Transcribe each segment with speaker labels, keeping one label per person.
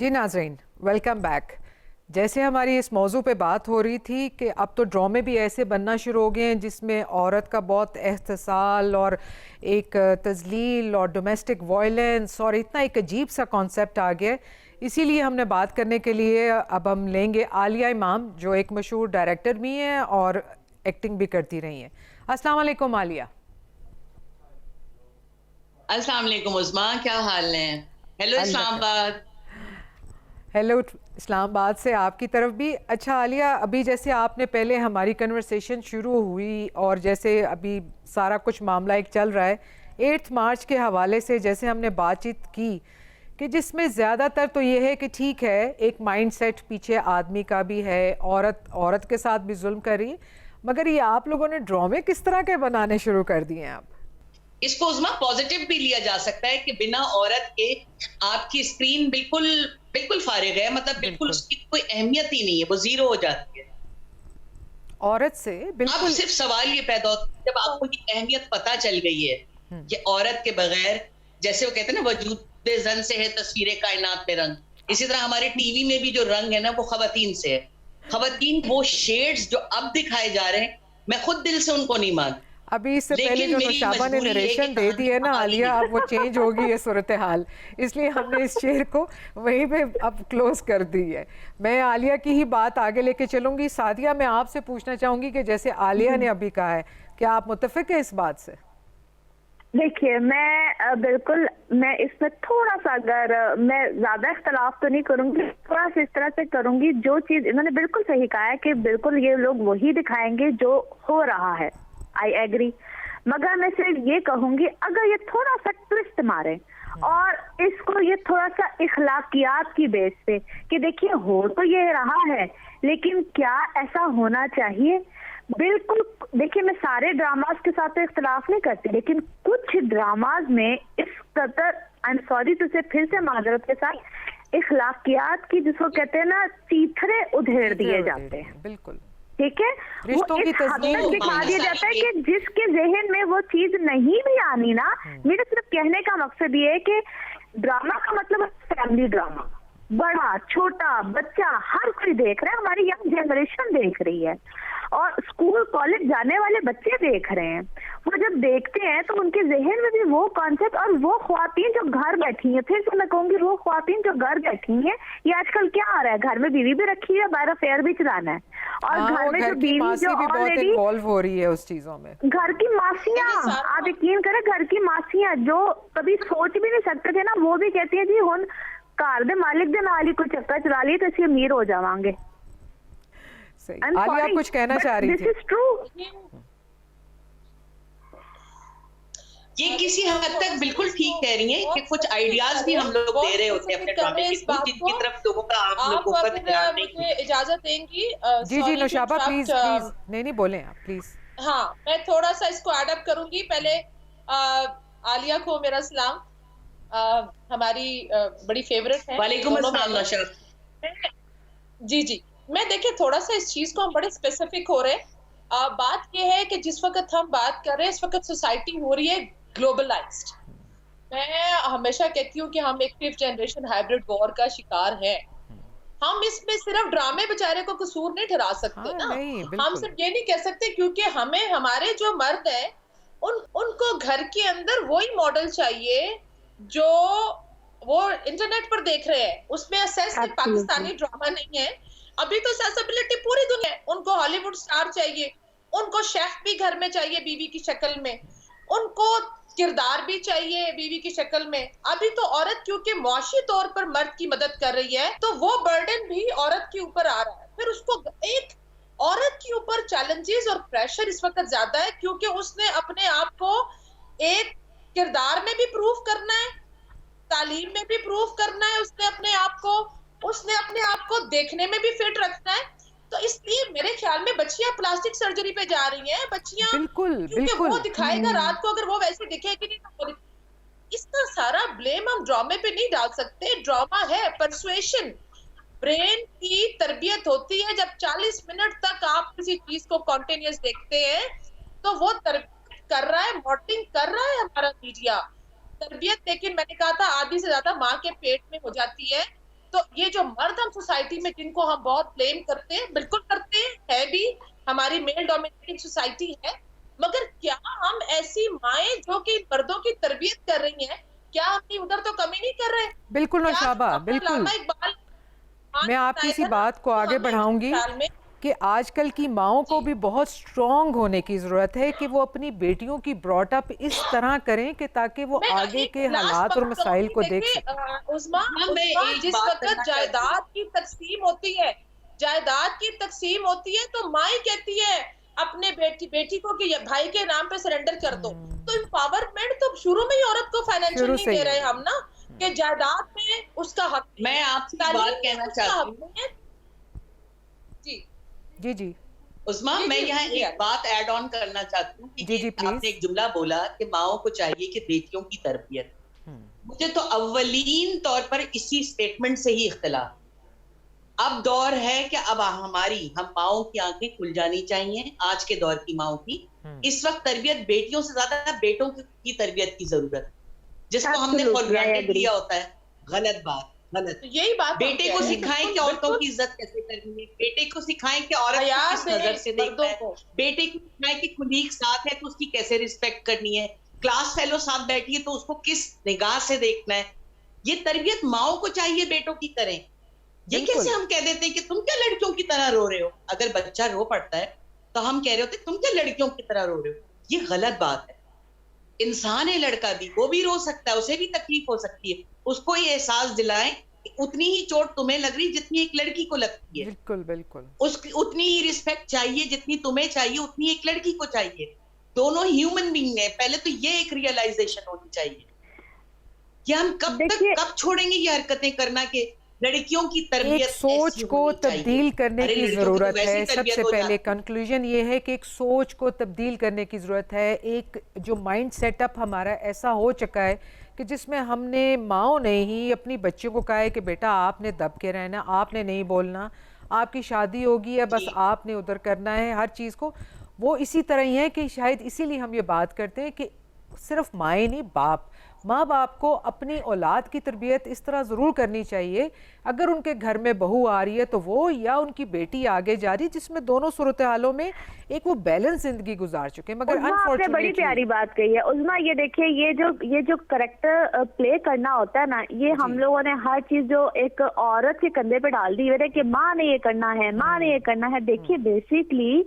Speaker 1: जी नाज़रीन, welcome back. जैसे हमारी इस मौजू पे बात हो रही थी कि अब तो ड्रामे भी ऐसे बनना शुरू हो गए हैं जिसमें औरत का बहुत एहतसाल और एक तजलील और डोमेस्टिक वायलेंस और इतना एक अजीब सा कॉन्सेप्ट आ गया है। इसीलिए हमने बात करने के लिए अब हम लेंगे आलिया इमाम, जो एक मशहूर डायरेक्टर भी हैं और एक्टिंग भी करती रही हैं। अस्सलाम वालेकुम आलिया।
Speaker 2: अस्सलाम वालेकुम उस्मा, क्या हाल है? हेलो इस्लामाबाद।
Speaker 1: हेलो इस्लामाबाद से आपकी तरफ भी। अच्छा आलिया, अभी जैसे आपने पहले हमारी कन्वर्सेशन शुरू हुई और जैसे अभी सारा कुछ मामला एक चल रहा है 8 मार्च के हवाले से, जैसे हमने बातचीत की कि जिसमें ज़्यादातर तो ये है कि ठीक है एक माइंडसेट पीछे आदमी का भी है, औरत के साथ भी जुल्म कर रही है, मगर ये आप लोगों ने ड्रामे किस तरह के बनाने शुरू कर दिए हैं आप?
Speaker 2: इसको उस्मा पॉजिटिव भी लिया जा सकता है कि बिना औरत के आपकी स्क्रीन बिल्कुल बिल्कुल फारिग है, मतलब बिल्कुल उसकी कोई अहमियत ही नहीं है, वो जीरो हो जाती है
Speaker 1: औरत से। बिल्कुल।
Speaker 2: अब सिर्फ सवाल ये पैदा होता है जब आपको ये अहमियत पता चल गई है कि औरत के बगैर, जैसे वो कहते हैं ना, वजूद जन से है तस्वीरें कायनात पे रंग, इसी तरह हमारे टीवी में भी जो रंग है ना वो खवातीन से है। खवातीन वो शेड्स जो अब दिखाए जा रहे हैं, मैं खुद दिल से उनको नहीं मानती।
Speaker 1: अभी इससे पहले जो नौशाबा ने नरेशन दे दी है ना आलिया, अब वो चेंज होगी ये सूरत हाल, इसलिए हमने इस शेर को वहीं पे अब क्लोज कर दी है। मैं आलिया की ही बात आगे लेके चलूंगी। सादिया, मैं आपसे पूछना चाहूंगी कि जैसे आलिया ने अभी कहा है, क्या आप मुत्तफिक है इस बात से?
Speaker 3: देखिए, मैं इसमें थोड़ा सा, अगर मैं ज्यादा इख्तलाफ तो नहीं करूंगी, थोड़ा सा इस तरह से करूंगी। जो चीज इन्होंने बिल्कुल सही कहा है कि बिल्कुल ये लोग वही दिखाएंगे जो हो रहा है, आई एग्री। मगर मैं सिर्फ ये कहूंगी, अगर ये थोड़ा सा ट्विस्ट मारे और इसको ये थोड़ा सा इखलाकियात की बेस पे कि देखिए हो तो ये रहा है, लेकिन क्या ऐसा होना चाहिए? बिल्कुल। देखिए, मैं सारे ड्रामाज के साथ तो इख्तलाफ नहीं करती, लेकिन कुछ ड्रामाज में इस कदर, आई एम सॉरी टू से, फिर से माजरत के साथ, इखलाकियात की, जिसको कहते हैं ना, तीथरे उधेड़ दिए जाते हैं।
Speaker 1: बिल्कुल
Speaker 3: ठीक है, वो इस हद तक दिखा दिया जाता है कि जिसके जहन में वो चीज नहीं भी आनी ना। मेरे सिर्फ कहने का मकसद ये है कि ड्रामा का मतलब फैमिली ड्रामा, बड़ा छोटा बच्चा हर कोई देख रहा है, हमारी यंग जनरेशन देख रही है और स्कूल कॉलेज जाने वाले बच्चे देख रहे हैं। वो जब देखते हैं तो उनके जहन में भी वो कॉन्सेप्ट, और वो ख्वातीन जो घर बैठी हैं, फिर से मैं कहूंगी वो ख्वातीन जो घर बैठी हैं, ये आजकल क्या आ रहा है, घर में बीवी भी रखी है, बाहर अफेयर भी चलाना है, और घर में जो बीवी जो ऑलरेडी
Speaker 1: इन्वॉल्व हो रही है उस चीजों में,
Speaker 3: घर की मासियां, आप यकीन करें, घर की मासियां जो कभी सोच भी नहीं सकते थे ना, वो भी कहती है जी हुन घर दे मालिक दे नाल ही कोई चक्कर चला लिए तो असं अमीर हो जावांगे।
Speaker 1: आलिया, आप कुछ कहना चाह रही थी?
Speaker 3: This is true.
Speaker 2: ये किसी हद तक बिल्कुल ठीक कह रही हैं कि कुछ आइडियाज भी हम लोग दे रहे होते हैं अपने ड्रामे की, जिनकी तरफ लोगों का आप लोगों का ध्यान नहीं।
Speaker 4: मुझे इजाजत देंगी?
Speaker 1: जी जी नौशाबा, प्लीज प्लीज। नहीं बोलें आप प्लीज।
Speaker 4: हाँ, मैं थोड़ा सा इसको एड अप करूंगी। पहले आलिया को मेरा सलाम, हमारी बड़ी फेवरेट है।
Speaker 2: वालेकुम अस्सलाम नौशाबा।
Speaker 4: जी जी, मैं देखिए थोड़ा सा इस चीज को हम बड़े स्पेसिफिक हो रहे हैं। बात यह है कि जिस वक्त हम बात कर रहे हैं, इस वक्त सोसाइटी हो रही है ग्लोबलाइज्ड। मैं हमेशा कहती हूँ कि हम एक 5th जनरेशन हाइब्रिड वॉर का शिकार है। हम इसमें सिर्फ ड्रामे बेचारे को कसूर नहीं ठहरा सकते ना। हम सिर्फ ये नहीं कह सकते, क्योंकि हमें हमारे जो मर्द हैं उनको घर के अंदर वही मॉडल चाहिए जो वो इंटरनेट पर देख रहे हैं। उसमें पाकिस्तानी ड्रामा नहीं है। अभी तो एक्सेसिबिलिटी पूरी दुनिया है। उनको हॉलीवुड स्टार चाहिए, उनको शेफ भी घर में चाहिए बीवी की शक्ल में, उनको किरदार भी चाहिए बीवी की शक्ल में। अभी तो औरत क्योंकि मुआशी तौर पर मर्द की मदद कर रही है, तो वो बर्डन भी औरत के ऊपर आ रहा है। फिर उसको एक औरत के ऊपर चैलेंजेस और प्रेशर इस वक्त ज्यादा है, क्योंकि उसने अपने आप को एक किरदार में भी प्रूव करना है, तालीम में भी प्रूव करना है, उसने अपने आप को देखने में भी फिट रखना है। तो इसलिए मेरे ख्याल में बच्चियां प्लास्टिक सर्जरी पे जा रही हैं। बच्चियां क्योंकि वो दिखाएगा रात को, अगर वो वैसे दिखेगी नहीं तो इसका सारा ब्लेम हम ड्रामे पे नहीं डाल सकते। ड्रामा है परसुएशन, ब्रेन की तरबियत होती है। जब 40 मिनट तक आप किसी चीज को कॉन्टिन्यूस देखते हैं तो वो तरबियत कर रहा है, मॉडलिंग कर रहा है हमारा मीडिया तरबियत। लेकिन मैंने कहा था आधी से ज्यादा माँ के पेट में हो जाती है। तो ये जो मर्द हम सोसाइटी में जिनको हम बहुत ब्लेम करते हैं, बिल्कुल करते हैं, है भी, हमारी मेल डोमिनेटेड सोसाइटी है, मगर क्या हम ऐसी माएं जो कि मर्दों की तरबियत कर रही हैं, क्या हम उधर तो कमी नहीं कर रहे?
Speaker 1: बिल्कुल नौशाबा, बिल्कुल। मैं आपकी इसी बात को आगे बढ़ाऊंगी कि आजकल की माओं को भी बहुत स्ट्रॉन्ग होने की ज़रूरत है कि वो अपनी बेटियों की ब्रॉट अप इस तरह करें कि ताकि वो आगे के हालात और मसाइल को देख सकें।
Speaker 4: उस्मा, जिस वक्त जायदाद की तकसीम होती है, जायदाद की तकसीम होती है तो माँ कहती है अपने बेटी को कि भाई के नाम पे सरेंडर कर दो। तो एम्पावरमेंट तो शुरू में ही औरत को फाइनेंशियल नहीं दे रहे हम ना, कि जायदाद में उसका हक।
Speaker 2: मैं आपसे बात कहना चाहती हूँ
Speaker 4: जी
Speaker 2: जी जी उस्मा, मैं यहाँ एक बात ऐड ऑन करना चाहती हूँ कि आपने एक जुमला बोला कि माओं को चाहिए कि बेटियों की तरबियत। मुझे तो अव्वलीन तौर पर इसी स्टेटमेंट से ही इख्तिलाफ। अब दौर है कि अब हम माओं की आंखें खुल जानी चाहिए, आज के दौर की माओं की। इस वक्त तरबियत बेटियों से ज्यादा बेटों की तरबियत की जरूरत, जिसको हमने फॉर ग्रांटेड लिया होता है। गलत बात, गलत।
Speaker 4: यही बात
Speaker 2: बेटे को सिखाएं कि औरतों की इज्जत कैसे करनी है, बेटे को सिखाएं कि औरत को किस नजर से देखना है, बेटे को सिखाएं कि कुलीग साथ है तो उसकी कैसे रिस्पेक्ट करनी है, क्लास फेलो साथ बैठी है तो उसको किस निगाह से देखना है। ये तरबियत माओं को चाहिए बेटों की करें। ये कैसे हम कह देते हैं कि तुम क्या लड़कियों की तरह रो रहे हो? अगर बच्चा रो पड़ता है तो हम कह रहे होते तुम क्या लड़कियों की तरह रो रहे हो। ये गलत बात है। इंसान है लड़का भी, वो भी रो सकता है, उसे भी तकलीफ हो सकती है। उसको ये एहसास दिलाएं कि उतनी ही चोट तुम्हें लग रही जितनी एक लड़की को लगती है।
Speaker 1: बिल्कुल बिल्कुल।
Speaker 2: उसकी उतनी ही रिस्पेक्ट चाहिए जितनी तुम्हें चाहिए, उतनी एक लड़की को चाहिए। दोनों ह्यूमन बीइंग है। पहले तो ये एक रियलाइजेशन होनी चाहिए कि हम कब छोड़ेंगे ये हरकतें करना के लड़कियों की तरबियत।
Speaker 1: एक सोच को तब्दील करने की जरूरत है। सबसे पहले कंक्लूजन ये है कि एक सोच को तब्दील करने की जरूरत है। एक जो माइंड सेटअप हमारा ऐसा हो चुका है कि जिसमें हमने माओं ने ही अपनी बच्चियों को कहा है कि बेटा आपने दब के रहना, आपने नहीं बोलना, आपकी शादी होगी या बस आपने उधर करना है हर चीज़ को। वो इसी तरह ही है कि शायद इसीलिए हम ये बात करते हैं कि सिर्फ माएँ नहीं, माँ बाप को अपनी औलाद की तरबियत इस तरह ज़रूर करनी चाहिए। अगर उनके घर में बहू आ रही है तो वो या उनकी बेटी आगे जा रही है, जिसमें दोनों सूरत हालों में एक वो बैलेंस जिंदगी गुजार चुके हैं। मगर
Speaker 3: आपने बड़ी प्यारी बात कही है उस्मा। ये देखिए, ये जो करेक्टर प्ले करना होता है ना, ये हम लोगों ने हर चीज जो एक औरत के कंधे पे डाल दी है कि माँ ने ये करना है, माँ ने ये करना है। देखिए बेसिकली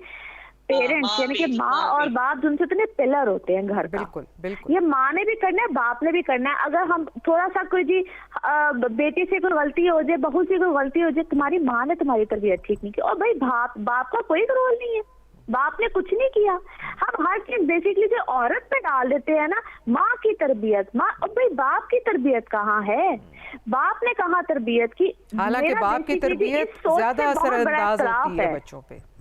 Speaker 3: पेरेंट्स यानी कि माँ और बाप जिनसे इतने पिलर होते हैं घर का।
Speaker 1: बिल्कुल बिल्कुल।
Speaker 3: ये माँ ने भी करना है, बाप ने भी करना है। अगर हम थोड़ा सा कोई जी बेटी से कोई गलती हो जाए, बहू से कोई गलती हो जाए, तुम्हारी माँ ने तुम्हारी तरबियत ठीक नहीं की, और भाई बाप का कोई रोल नहीं है, बाप ने कुछ नहीं किया। हम हर चीज बेसिकली जो औरत पे डाल देते हैं ना, माँ की तरबियत, माँ, और भाई बाप की तरबियत कहाँ है? बाप ने कहाँ तरबियत की?
Speaker 1: हालांकि बाप की तरबियत ज्यादा असरअंदाज होती है बच्चों पे।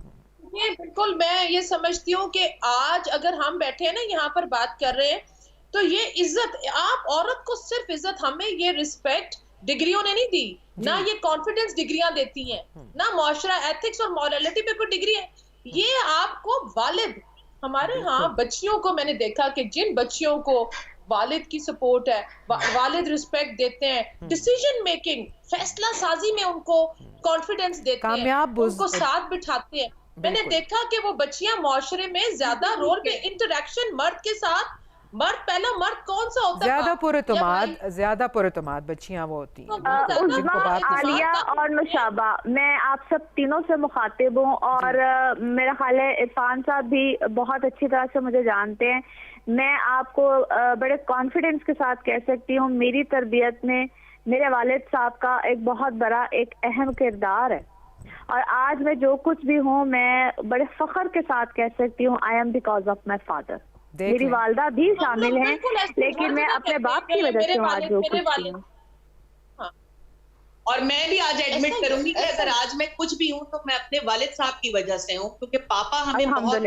Speaker 4: ये बिल्कुल, मैं ये समझती हूँ कि आज अगर हम बैठे हैं ना यहाँ पर बात कर रहे हैं, तो ये इज्जत, आप औरत को सिर्फ इज्जत, हमें ये रिस्पेक्ट डिग्रियों ने नहीं दी ना, ये कॉन्फिडेंस डिग्रियां देती हैं ना, मुआशरा एथिक्स और मॉरलिटी पे कोई डिग्री है। ये आपको वालिद, हमारे यहाँ बच्चियों को मैंने देखा कि जिन बच्चियों को वालिद की सपोर्ट है, वालिद रिस्पेक्ट देते हैं, डिसीजन मेकिंग, फैसला साजी में उनको कॉन्फिडेंस देते हैं, उनको साथ बिठाते हैं, मैंने देखा कि वो बच्चियां मुआशरे में ज्यादा रोल पे इंटरेक्शन मर्द के साथ, पहला मर्द कौन सा होता है?
Speaker 3: ज्यादा
Speaker 1: पुरतमाद बच्चियां वो होती हैं।
Speaker 3: आलिया और नुशाबा, मैं आप सब तीनों से मुखातिब हूँ, और मेरा ख्याल है इरफान साहब भी बहुत अच्छी तरह से मुझे जानते हैं। मैं आपको बड़े कॉन्फिडेंस के साथ कह सकती हूँ, मेरी तरबियत में मेरे वालिद साहब का एक बहुत बड़ा एक अहम किरदार है, और आज मैं जो कुछ भी हूँ मैं बड़े फख्र के साथ कह सकती हूँ, I am because of my father. मेरी वालदा भी शामिल हैं, लेकिन मैं अपने बाप की वजह से आज जो कुछ हूँ।
Speaker 2: और मैं भी आज एडमिट करूंगी कि अगर आज मैं कुछ भी हूँ तो मैं अपने वालिद साहब की वजह से हूँ, क्योंकि पापा हमें बहुत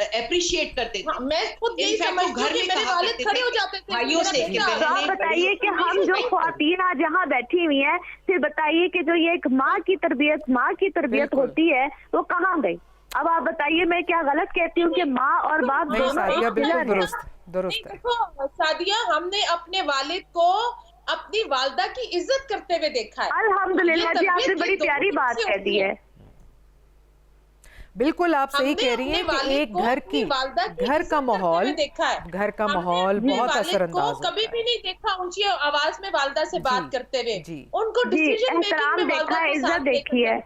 Speaker 2: अप्रिशिएट करते थे।
Speaker 4: मैं खुद यही समझती हूँ कि मेरे वालिद खड़े हो जाते थे
Speaker 2: भाइयों से।
Speaker 3: तो आप बताइए कि हम जो ख्वातीन आज यहाँ बैठी हुई हैं, फिर बताइए कि जो ये एक माँ की तरबियत होती है वो कहाँ गई? अब आप बताइए, मैं क्या गलत कहती हूँ कि माँ और बाप दोनों
Speaker 1: दुरुस्त है।
Speaker 4: देखो सादिया, हमने अपने वालिद को अपनी वालदा की इज्जत करते हुए देखा है।
Speaker 3: अल्हम्दुलिल्लाह जी, आपने बड़ी प्यारी बात कह दी है।
Speaker 1: बिल्कुल आप सही कह रही हैं कि एक घर की घर का माहौल बहुत असरअंदाज होता
Speaker 4: कभी
Speaker 1: है।
Speaker 4: भी नहीं देखा ऊंची आवाज में वालदा से बात करते हुए,
Speaker 1: जी।
Speaker 4: उनको डिसीजन मेकिंग में वालदा को साथ
Speaker 3: देखी है।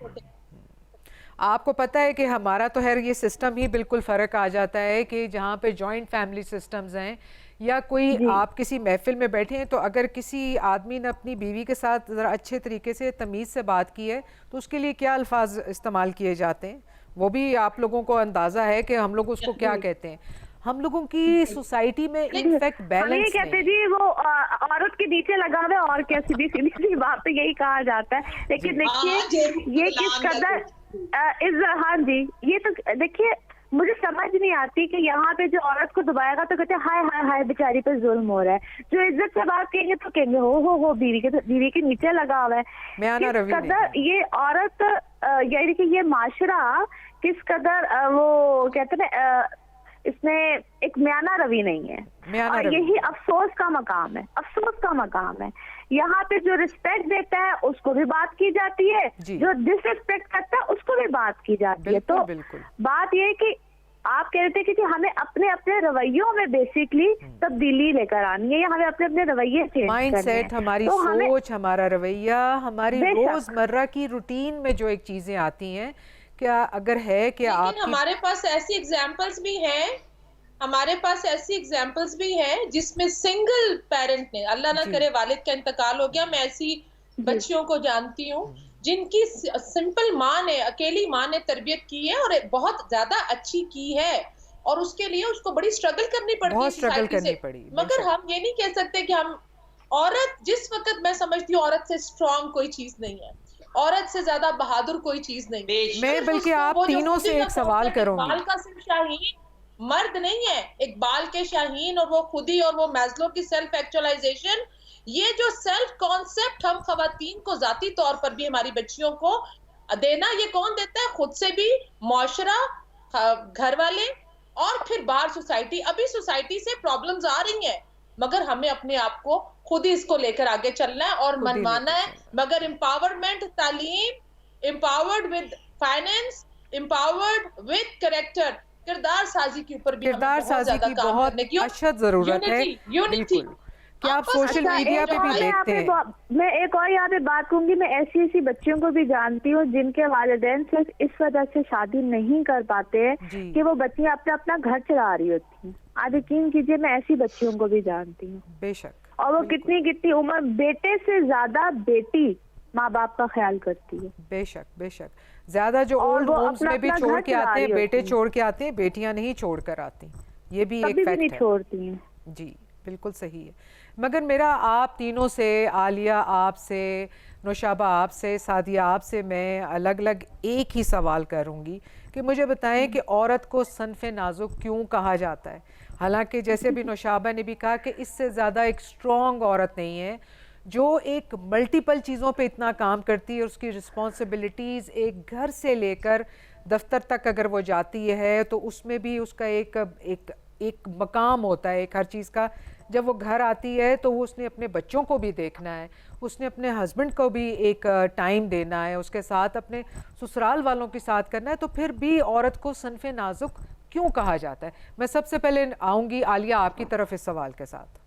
Speaker 1: आपको पता है कि हमारा तो खैर ये सिस्टम ही बिल्कुल फ़र्क आ जाता है कि जहाँ पे जॉइंट फैमिली सिस्टम्स हैं या कोई आप किसी महफिल में बैठे हैं, तो अगर किसी आदमी ने अपनी बीवी के साथ ज़रा अच्छे तरीके से तमीज़ से बात की है तो उसके लिए क्या अल्फाज इस्तेमाल किए जाते हैं, वो भी आप लोगों को अंदाज़ा है कि हम लोग उसको क्या कहते हैं। हम लोगों की सोसाइटी में इनफैक्ट बैलेंस
Speaker 3: ये कहते जी वो औरत के नीचे लगा हुआ है और क्या, सीधी सीधी सी बात तो यही कहा जाता है। लेकिन देखिए ये किस कदर हाँ जी, ये तो देखिए मुझे समझ नहीं आती कि यहाँ पे जो औरत को दबाएगा तो कहते हैं हाय हाय हाय बेचारी पे जुल्म हो रहा है, जो इज्जत से बात कहेंगे तो कहेंगे हो बीवी के नीचे लगा हुआ है। किस कदर ये औरत यानी कि ये माशरा किस कदर वो कहते हैं इसमें एक म्याना रवि नहीं है, और यही अफसोस का मकाम है, अफसोस का मकाम है। यहाँ पे जो रिस्पेक्ट देता है उसको भी बात की जाती है, जो डिसरिस्पेक्ट करता है उसको भी बात की जाती है। तो बात ये है कि आप कह रहे थे कि हमें अपने अपने रवैयों में बेसिकली तब्दीली लेकर आनी है, या हमें अपने अपने रवैये चेंज
Speaker 1: माइंडसेट, हमारी सोच, हमारा रवैया, हमारी रोजमर्रा की रूटीन में जो एक चीजें आती हैं, क्या अगर है कि आप
Speaker 4: हमारे पास ऐसी एग्जांपल्स भी हैं, हमारे पास ऐसी एग्जांपल्स भी हैं जिसमें सिंगल पेरेंट ने, अल्लाह ना करे वालिद का इंतकाल हो गया, मैं ऐसी बच्चियों को जानती हूँ जिनकी सिंपल माँ ने, अकेली माँ ने तरबियत की है और बहुत ज्यादा अच्छी की है, और उसके लिए उसको बड़ी स्ट्रगल करनी पड़ती है सोसाइटी से। मगर हम ये नहीं कह सकते कि हम औरत, जिस वक्त मैं समझती हूँ औरत से स्ट्रॉन्ग कोई चीज नहीं है, औरत से ज्यादा बहादुर कोई चीज नहीं।
Speaker 1: मैं बल्कि आप तीनों से एक सवाल करूंगी।
Speaker 4: इकबाल कासिम शाहीन मर्द नहीं है, इकबाल के शाहीन और वो खुदी और वो मैस्लो की सेल्फ एक्चुअलाइजेशन, ये जो सेल्फ कॉन्सेप्ट हम खवातीन को जाती तौर पर भी हमारी बच्चियों को देना, ये कौन देता है? खुद से भी, मुआशरा, घर वाले, और फिर बाहर सोसाइटी। अभी सोसाइटी से प्रॉब्लम्स आ रही हैं, मगर हमें अपने आप को खुद ही इसको लेकर आगे चलना है और मनवाना है। मगर एम्पावरमेंट, तालीम, empowered with finance, empowered with character, किरदार साजी के ऊपर भी
Speaker 1: किरदार साजी की बहुत अशद जरूरत है। यूनिटी क्या आप सोशल मीडिया पे भी देखते हैं?
Speaker 3: मैं एक और यहाँ पे बात कहूंगी, मैं ऐसी ऐसी बच्चियों को भी जानती हूँ जिनके वालिदैन सिर्फ इस वजह से शादी नहीं कर पाते हैं कि वो बच्चियां अपना अपना घर चला रही होती हैं। आप यकीन कीजिए मैं ऐसी बच्चियों को भी जानती हूँ।
Speaker 1: बेशक।
Speaker 3: और वो कितनी उम्र, बेटे से ज्यादा बेटी माँ बाप का ख्याल करती है।
Speaker 1: बेशक बेशक। ज्यादा जो ओल्ड होम्स में भी छोड़ के आते हैं, बेटे छोड़ के आते हैं, बेटियां नहीं छोड़ कर आती, ये भी एक फैक्ट है।
Speaker 3: छोड़ती हैं।
Speaker 1: जी बिल्कुल सही है। मगर मेरा आप तीनों से, आलिया आपसे, नौशाबा आपसे, सादिया आपसे, मैं अलग अलग एक ही सवाल करूंगी कि मुझे बताएं कि औरत को सनफ़े नाजुक क्यों कहा जाता है। हालांकि जैसे भी नौशाबा ने भी कहा कि इससे ज़्यादा एक स्ट्रॉन्ग औरत नहीं है जो एक मल्टीपल चीज़ों पे इतना काम करती है, उसकी रिस्पॉन्सिबिलिटीज़ एक घर से लेकर दफ्तर तक अगर वो जाती है तो उसमें भी उसका एक मकाम होता है एक हर चीज़ का। जब वो घर आती है तो वो उसने अपने बच्चों को भी देखना है, उसने अपने हस्बैंड को भी एक टाइम देना है, उसके साथ अपने ससुराल वालों के साथ करना है, तो फिर भी औरत को सनफ़े नाजुक क्यों कहा जाता है? मैं सबसे पहले आऊँगी आलिया आपकी तरफ इस सवाल के साथ।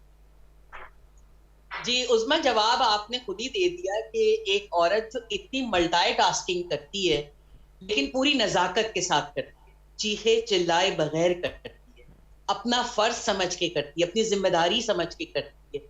Speaker 2: जी उस्मा, जवाब आपने खुद ही दे दिया कि एक औरत जो इतनी मल्टीटास्किंग करती है लेकिन पूरी नजाकत के साथ करती है, चीखे चिल्लाए बगैर करती है, अपना फर्ज समझ के करती है, अपनी जिम्मेदारी समझ के करती है।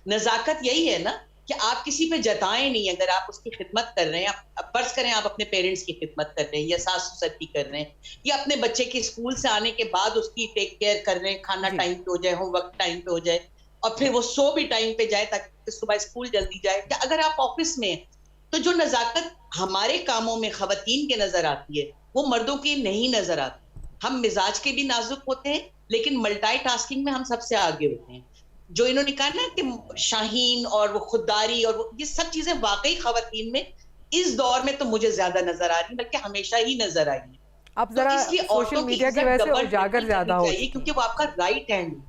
Speaker 2: नजाकत यही है ना कि आप किसी पे जताएं नहीं, अगर आप उसकी खिदमत कर रहे हैं, आप फर्ज करें आप अपने पेरेंट्स की खिदमत कर रहे हैं या सास ससुर की कर रहे हैं, या अपने बच्चे के स्कूल से आने के बाद उसकी टेक केयर कर रहे हैं, खाना टाइम पे हो जाए, होमवर्क टाइम पे हो जाए, और फिर वो सो भी टाइम पे जाए ताकि सुबह स्कूल जल्दी जाए। या अगर आप ऑफिस में, तो जो नजाकत हमारे कामों में खवातीन के नजर आती है वो मर्दों की नहीं नजर आती। हम मिजाज के भी नाजुक होते हैं लेकिन मल्टीटास्किंग में हम सबसे आगे होते हैं। जो इन्होंने कहा ना कि शाहीन और वो खुददारी और वो ये सब चीजें वाकई खवातीन में इस दौर में तो मुझे ज्यादा नजर आ रही, बल्कि हमेशा ही नजर आई है।
Speaker 1: अब जरा सोशल मीडिया की वजह से उजागर ज्यादा हो,
Speaker 2: क्योंकि वो आपका राइट हैंड।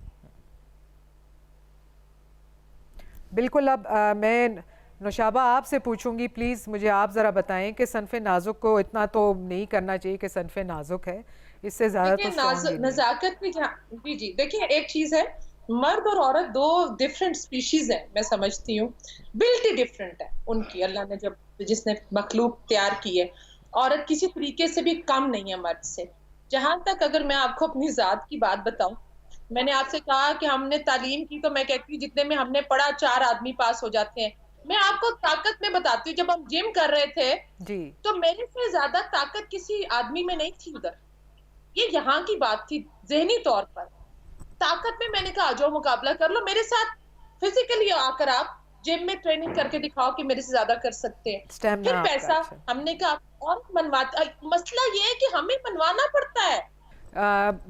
Speaker 1: बिल्कुल। अब मैं नौशाबा आपसे पूछूंगी, प्लीज़ मुझे आप ज़रा बताएं कि सनफ़े नाजुक को इतना तो नहीं करना चाहिए कि सनफ़े नाजुक है, इससे ज़्यादा
Speaker 4: देखिए
Speaker 1: तो स्ट्रॉन्ग ही नहीं।
Speaker 4: नजाकत भी जी जी, देखिए एक चीज है, मर्द और औरत दो डिफरेंट स्पीशीज है, मैं समझती हूँ, बिल्ट ही डिफरेंट है उनकी, अल्लाह ने जब जिसने मखलूक तैयार की है, औरत किसी तरीके से भी कम नहीं है मर्द से। जहां तक अगर मैं आपको अपनी जात की बात बताऊं, मैंने आपसे कहा कि हमने तालीम की, तो मैं कहती हूँ जितने में हमने पढ़ा 4 आदमी पास हो जाते हैं। मैं आपको ताकत में बताती हूँ, जब हम जिम कर रहे थे
Speaker 1: जी
Speaker 4: तो मेरे से ज्यादा ताकत किसी आदमी में नहीं थी उधर। ये यहाँ की बात थी, जहनी तौर पर ताकत में मैंने कहा आ जाओ मुकाबला कर लो मेरे साथ, फिजिकली आकर आप जिम में ट्रेनिंग करके दिखाओ कि मेरे से ज्यादा कर सकते हैं।
Speaker 1: स्टेमिना
Speaker 4: फिर
Speaker 1: आपका
Speaker 4: पैसा,
Speaker 1: अच्छा।
Speaker 4: हमने कहा और मनवाता, मसला ये है कि हमें मनवाना पड़ता है।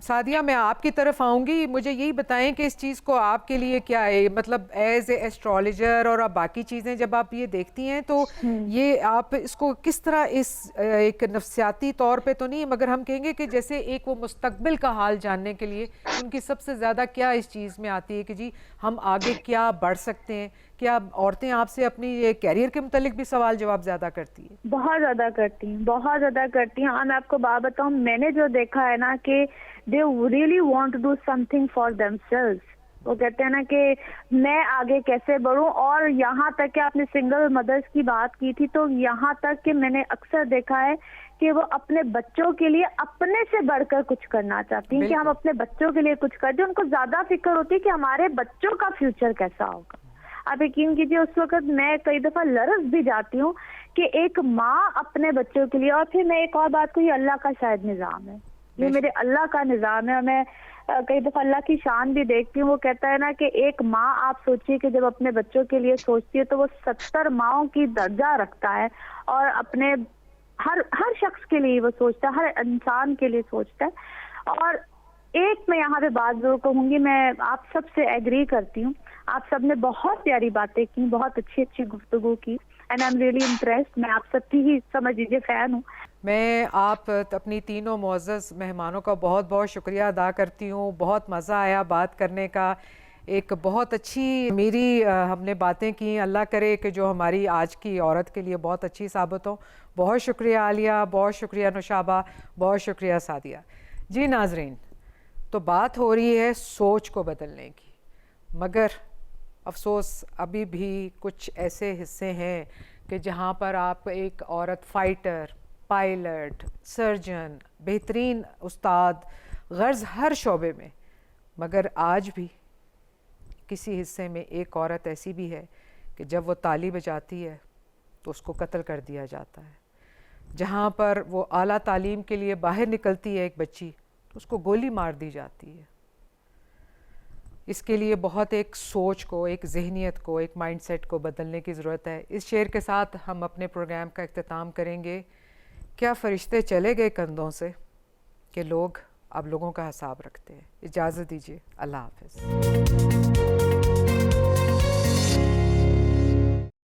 Speaker 1: सादिया, मैं आपकी तरफ आऊँगी, मुझे यही बताएं कि इस चीज़ को आपके लिए क्या है, मतलब एज ए एस्ट्रोलॉजर और अब बाकी चीज़ें जब आप ये देखती हैं तो ये आप इसको किस तरह इस एक नफ्सियाती तौर पे तो नहीं, मगर हम कहेंगे कि जैसे एक वो मुस्तकबिल का हाल जानने के लिए उनकी सबसे ज़्यादा क्या इस चीज़ में आती है कि जी हम आगे क्या बढ़ सकते हैं? क्या औरतें आपसे अपनी ये कैरियर के मुतालिक भी सवाल जवाब ज़्यादा करती है?
Speaker 3: बहुत ज्यादा करती हैं, बहुत ज्यादा करती हैं। और मैं आपको बात बताऊं, मैंने जो देखा है ना कि they really want to do something for themselves. वो कहते हैं ना कि मैं आगे कैसे बढ़ूं। और यहाँ तक कि आपने सिंगल मदर्स की बात की थी, तो यहाँ तक कि मैंने अक्सर देखा है कि वो अपने बच्चों के लिए अपने से बढ़कर कुछ करना चाहती हैं कि हम अपने बच्चों के लिए कुछ कर दें। उनको ज्यादा फिक्र होती है कि हमारे बच्चों का फ्यूचर कैसा होगा। आप यकीन कीजिए, उस वक्त मैं कई दफा लरस भी जाती हूँ कि एक माँ अपने बच्चों के लिए। और फिर मैं एक और बात को, ये अल्लाह का शायद निजाम है, ये मेरे अल्लाह का निजाम है। और मैं कई दफा अल्लाह की शान भी देखती हूँ। वो कहता है ना कि एक माँ, आप सोचिए कि जब अपने बच्चों के लिए सोचती है तो वो 70 माँओं की दर्जा रखता है और अपने हर शख्स के लिए वो सोचता है, हर इंसान के लिए सोचता है। और एक मैं यहाँ पे बात जरूर कहूंगी, मैं आप सबसे एग्री करती हूँ। आप सबने बहुत प्यारी बातें की, बहुत अच्छी अच्छी गुफ्तगू की, and I am really impressed. मैं आप सबकी ही समझ लीजिए फैन हूँ।
Speaker 1: मैं आप अपनी तीनों मुअज़्ज़ज़ मेहमानों का बहुत बहुत शुक्रिया अदा करती हूँ। बहुत मज़ा आया बात करने का, एक बहुत अच्छी मेरी हमने बातें की। अल्लाह करे कि जो हमारी आज की औरत के लिए बहुत अच्छी साबित हो। बहुत शुक्रिया आलिया, बहुत शुक्रिया नौशाबा, बहुत शुक्रिया सादिया। जी नाज़रीन, तो बात हो रही है सोच को बदलने की, मगर अफसोस अभी भी कुछ ऐसे हिस्से हैं कि जहाँ पर आप एक औरत फाइटर, पायलट, सर्जन, बेहतरीन उस्ताद, गर्ज हर शोबे में, मगर आज भी किसी हिस्से में एक औरत ऐसी भी है कि जब वो ताली बजाती है तो उसको कत्ल कर दिया जाता है। जहाँ पर वो आला तालीम के लिए बाहर निकलती है एक बच्ची, तो उसको गोली मार दी जाती है। इसके लिए बहुत एक सोच को, एक जहनियत को, एक माइंडसेट को बदलने की ज़रूरत है। इस शेर के साथ हम अपने प्रोग्राम का इख्तिताम करेंगे। क्या फ़रिश्ते चले गए कंधों से कि लोग अब लोगों का हिसाब रखते हैं। इजाज़त दीजिए, अल्लाह हाफ़िज़।